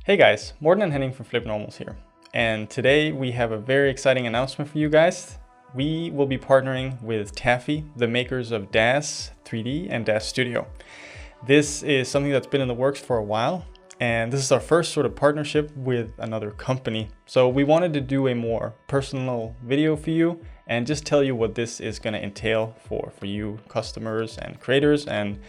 Hey guys, Morten and Henning from FlippedNormals here. And today we have a very exciting announcement for you guys. We will be partnering with Tafi, the makers of DAZ 3D and DAZ Studio. This is something that's been in the works for a while, and this is our first sort of partnership with another company. So we wanted to do a more personal video for you and just tell you what this is going to entail for you customers and creators and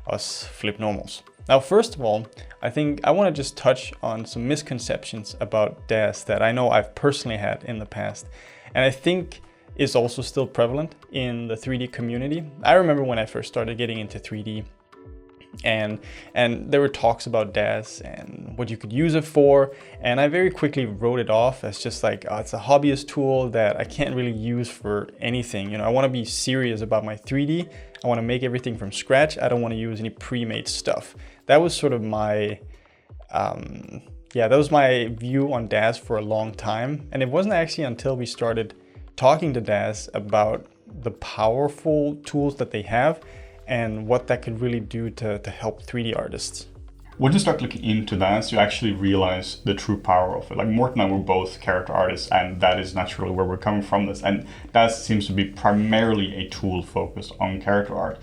us FlippedNormals. Now, first of all, I think I want to just touch on some misconceptions about DAZ that I know I've personally had in the past, and I think is also still prevalent in the 3D community. I remember when I first started getting into 3D, and there were talks about DAZ and what you could use it for, and I very quickly wrote it off as just like, oh, it's a hobbyist tool that I can't really use for anything. You know, I want to be serious about my 3D. I want to make everything from scratch. I don't want to use any pre-made stuff. That was sort of my that was my view on DAZ for a long time, and it wasn't actually until we started talking to DAZ about the powerful tools that they have and what that could really do to help 3D artists. When you start looking into DAZ, you actually realize the true power of it. Like Morten and I were both character artists, and that is naturally where we're coming from this. And DAZ seems to be primarily a tool focused on character art.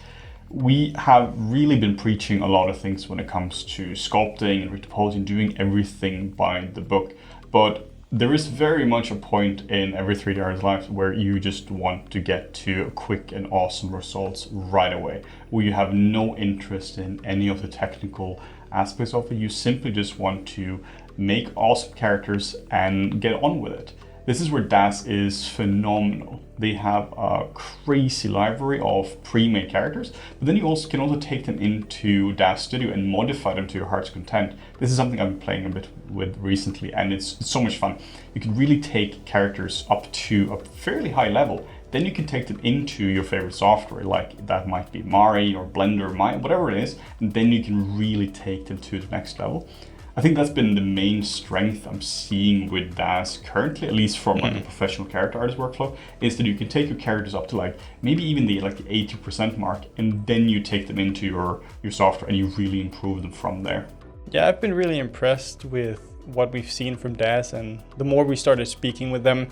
We have really been preaching a lot of things when it comes to sculpting and retopology, doing everything by the book. But there is very much a point in every 3D artist's life where you just want to get to quick and awesome results right away, where you have no interest in any of the technical aspects of it. You simply just want to make awesome characters and get on with it. This is where DAZ is phenomenal. They have a crazy library of pre-made characters, but then you can also take them into DAZ Studio and modify them to your heart's content. This is something I've been playing a bit with recently, and it's so much fun. You can really take characters up to a fairly high level. Then you can take them into your favorite software, like that might be Mari or Blender, whatever it is, and then you can really take them to the next level. I think that's been the main strength I'm seeing with DAZ currently, at least from like a professional character artist workflow, is that you can take your characters up to like maybe even the 80% mark, and then you take them into your software and you really improve them from there. Yeah, I've been really impressed with what we've seen from DAZ, and the more we started speaking with them,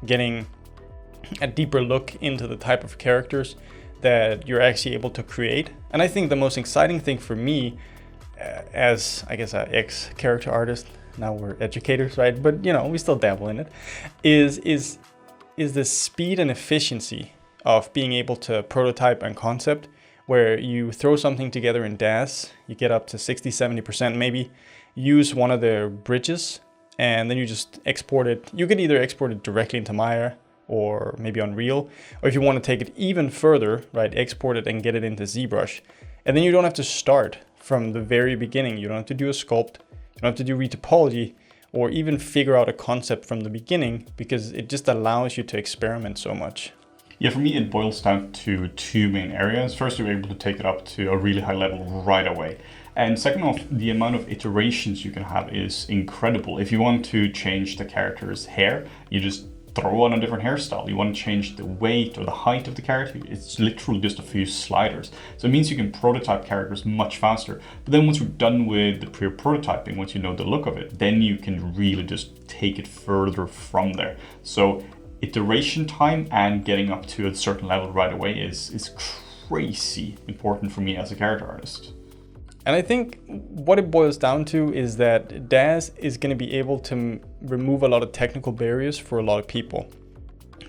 getting a deeper look into the type of characters that you're actually able to create. And I think the most exciting thing for me, as I guess an ex-character artist, now we're educators, right? But you know, we still dabble in it, is the speed and efficiency of being able to prototype and concept, where you throw something together in DAZ, you get up to 60-70% maybe, use one of their bridges, and then you just export it. You can either export it directly into Maya or maybe Unreal, or if you want to take it even further, right, export it and get it into ZBrush. And then you don't have to start from the very beginning. You don't have to do a sculpt, you don't have to do retopology, or even figure out a concept from the beginning, because it just allows you to experiment so much. Yeah, for me it boils down to two main areas. First, you're able to take it up to a really high level right away. And second off, the amount of iterations you can have is incredible. If you want to change the character's hair, you just throw on a different hairstyle. You want to change the weight or the height of the character, it's literally just a few sliders. So it means you can prototype characters much faster. But then once you're done with the prototyping, once you know the look of it, then you can really just take it further from there. So iteration time and getting up to a certain level right away is crazy important for me as a character artist. And I think what it boils down to is that DAZ is going to be able to remove a lot of technical barriers for a lot of people.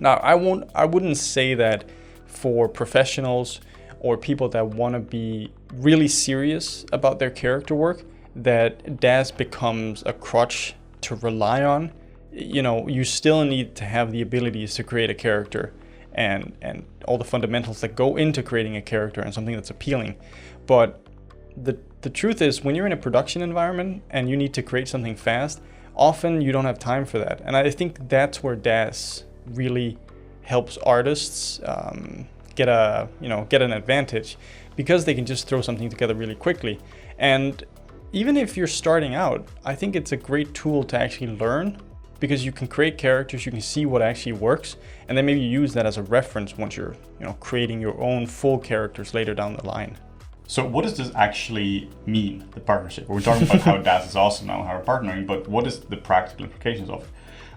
Now, I wouldn't say that for professionals or people that want to be really serious about their character work, that DAZ becomes a crutch to rely on. You know, you still need to have the abilities to create a character and all the fundamentals that go into creating a character and something that's appealing. But the truth is, when you're in a production environment and you need to create something fast, often you don't have time for that. And I think that's where DAZ really helps artists get an advantage, because they can just throw something together really quickly. And even if you're starting out, I think it's a great tool to actually learn, because you can create characters, you can see what actually works, and then maybe use that as a reference once you're creating your own full characters later down the line. So what does this actually mean, the partnership? We're talking about how DAS is awesome now, how we're partnering, but what is the practical implications of it?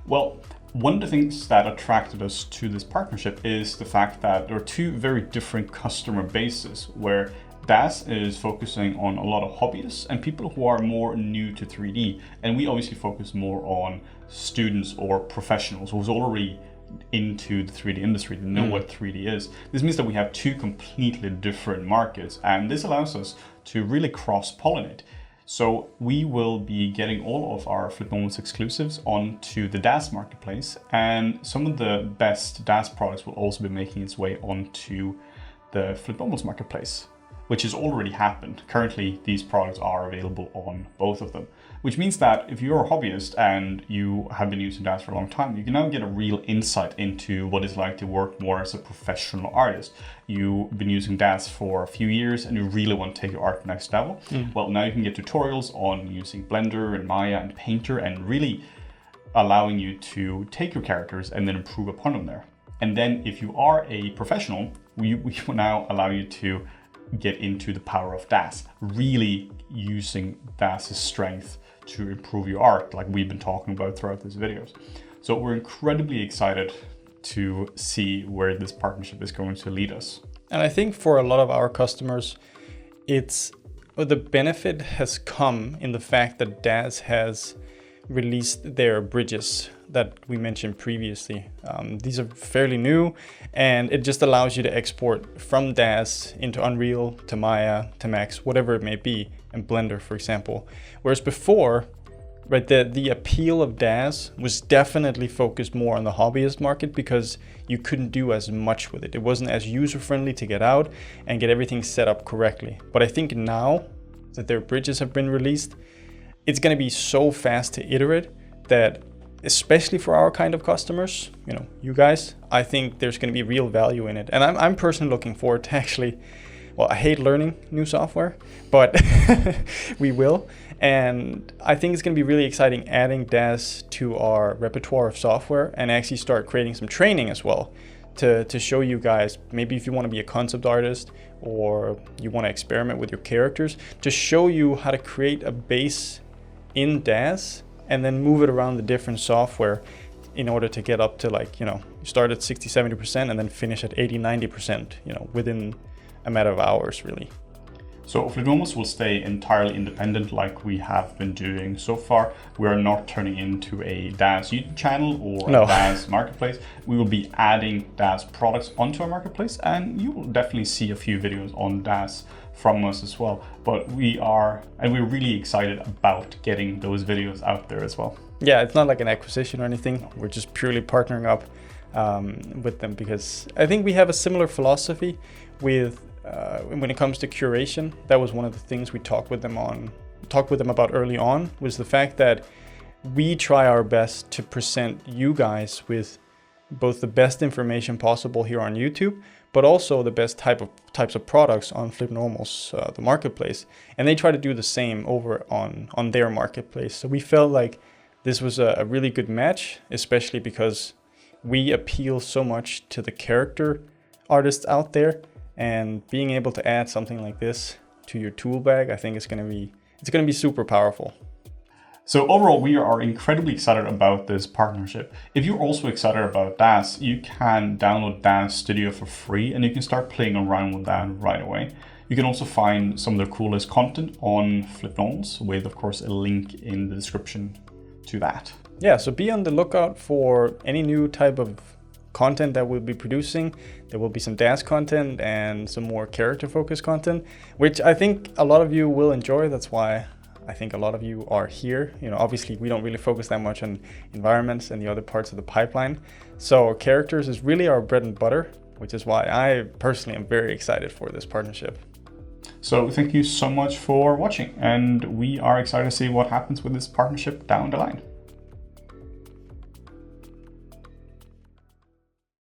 Well, one of the things that attracted us to this partnership is the fact that there are two very different customer bases, where DAS is focusing on a lot of hobbyists and people who are more new to 3D. And we obviously focus more on students or professionals who's already into the 3D industry, to know what 3D is. This means that we have two completely different markets, and this allows us to really cross-pollinate. So we will be getting all of our FlippedNormals exclusives onto the DAS marketplace, and some of the best DAS products will also be making its way onto the FlippedNormals marketplace, which has already happened. Currently, these products are available on both of them, which means that if you're a hobbyist and you have been using DAS for a long time, you can now get a real insight into what it's like to work more as a professional artist. You've been using DAS for a few years and you really want to take your art to the next level. Well, now you can get tutorials on using Blender and Maya and Painter, and really allowing you to take your characters and then improve upon them there. And then if you are a professional, we will now allow you to get into the power of DAS, really using DAS's strength to improve your art, like we've been talking about throughout these videos. So we're incredibly excited to see where this partnership is going to lead us. And I think for a lot of our customers, the benefit has come in the fact that DAS has released their bridges that we mentioned previously. These are fairly new, and it just allows you to export from DAS into Unreal, to Maya, to Max, whatever it may be, and Blender, for example. Whereas before, right, the appeal of DAS was definitely focused more on the hobbyist market because you couldn't do as much with it. It wasn't as user-friendly to get out and get everything set up correctly. But I think now that their bridges have been released, it's going to be so fast to iterate that, especially for our kind of customers, you guys, I think there's going to be real value in it. And I'm personally looking forward to actually, well, I hate learning new software, but we will. And I think it's going to be really exciting adding DAS to our repertoire of software and actually start creating some training as well to show you guys, maybe if you want to be a concept artist or you want to experiment with your characters, to show you how to create a base in DAS and then move it around the different software in order to get up to, like, you start at 60-70% and then finish at 80-90%, within a matter of hours, really. So FlippedNormals will stay entirely independent like we have been doing so far. We are not turning into a DAS YouTube channel or a DAS marketplace. We will be adding DAS products onto our marketplace, and you will definitely see a few videos on DAS from us as well. But we're really excited about getting those videos out there as well. Yeah, it's not like an acquisition or anything. We're just purely partnering up with them because I think we have a similar philosophy with when it comes to curation. That was one of the things we talked with them about early on, was the fact that we try our best to present you guys with both the best information possible here on YouTube, but also the best types of products on FlippedNormals, the marketplace. And they try to do the same over on their marketplace. So we felt like this was a really good match, especially because we appeal so much to the character artists out there. And being able to add something like this to your tool bag, I think it's going to be super powerful. So overall, we are incredibly excited about this partnership. If you're also excited about DAS, you can download DAS Studio for free and you can start playing around with that right away. You can also find some of the coolest content on FlippedNormals with, of course, a link in the description to that. Yeah, so be on the lookout for any new type of content that we'll be producing. There will be some DAS content and some more character-focused content, which I think a lot of you will enjoy. That's why I think a lot of you are here. Obviously we don't really focus that much on environments and the other parts of the pipeline. So characters is really our bread and butter, which is why I personally am very excited for this partnership. So thank you so much for watching, and we are excited to see what happens with this partnership down the line.